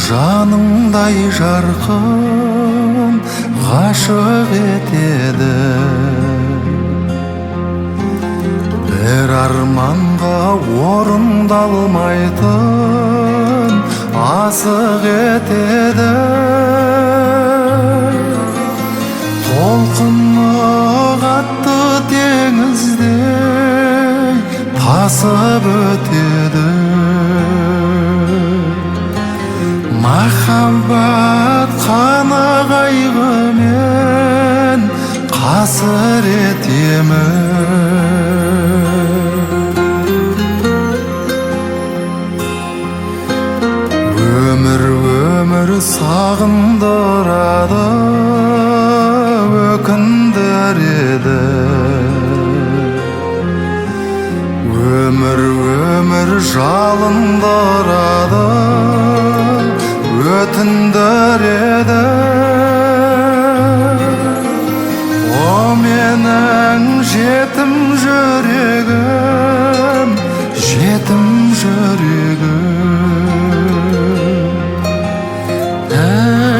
Жанымдай жарқын ғашық етеді, бір арманға орындалмайтын асық етеді. Толқыны қатты теңіздей тасып өтеді. Махаббат қаны қайғымен қасірет емін. Өмір сағындырады, өкіндіреді. Өмір жалындырады, өтіндіреді. О менің жетім жүрегім, жетім жүрегім.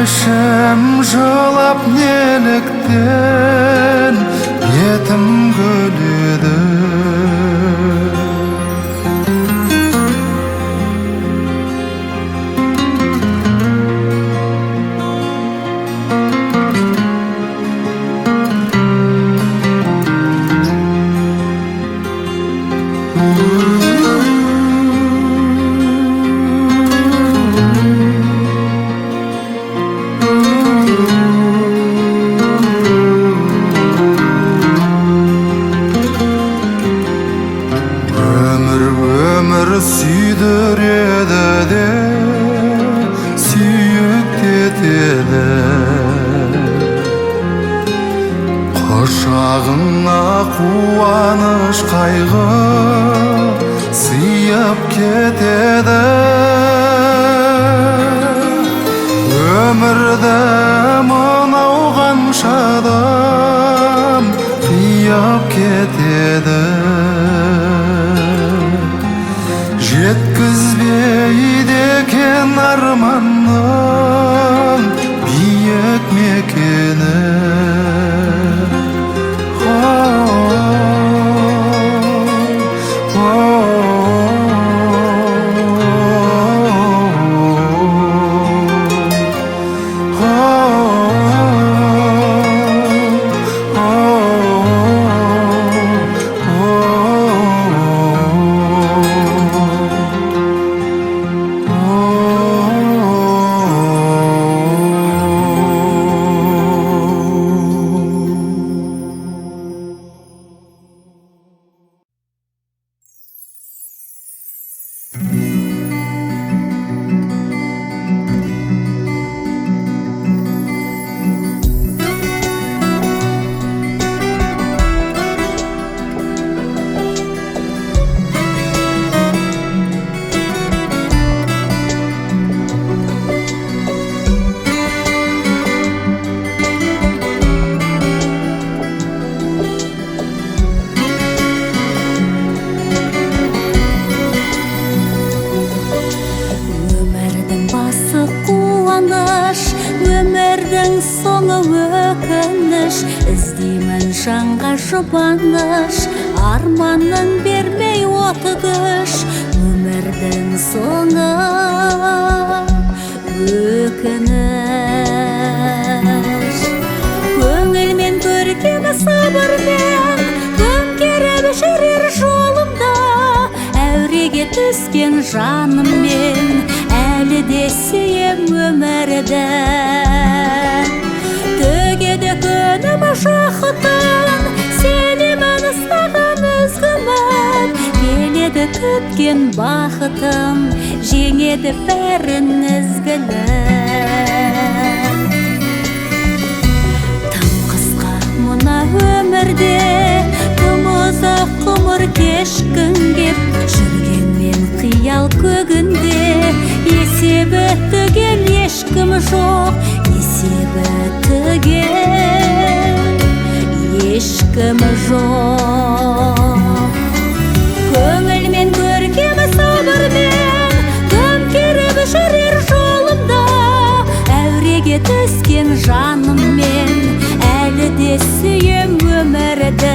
Ішім жылап неліктен бетім күледі. Сүйдіреді де сүйіктетеді. Құшағына қуаныш қайғы сыйып кетеді. Өмірді мынау қаншадан қиып кетеді. Жеткізбейді екен арманның биік мекені. Іздеймін жанға жұбаныш, арманын бермей отыдыш. Өмірдің соңы өкініш. Көңілмен көркем сабырмен төңкеріп жүрер жолымда. Әуреге түскен жаныммен әлі де сүйем өмірді. Төгеді күнім жақытын, сенемін саған үзгімін. Келеді күткен бақытым, жеңеді бәрін ізгілік. Тым қысқа мына өмірде, тым ұзақ ғұмыр кешкінген, жүргенмен қиял көгінде. Есебі түгел ешкім жоқ, есебі түгел ешкім жоқ. Көңілмен көркем сабырмен төңкеріп жүрер жолымда, әуреге түскен жаныммен әлі де сүйем өмірді.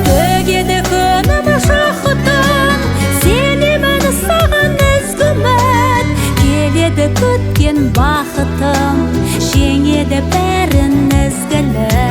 Төгеді күнім шақытын, сенемін саған ізгі үміт. Келеді күткен бақытым, жеңеді бәрін ізгілік.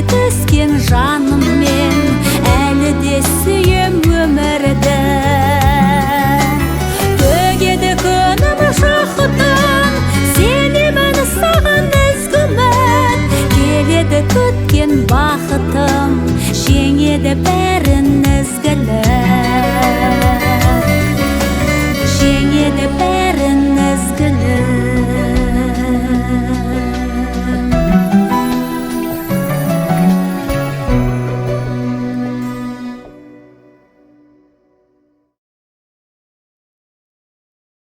Түскен жаным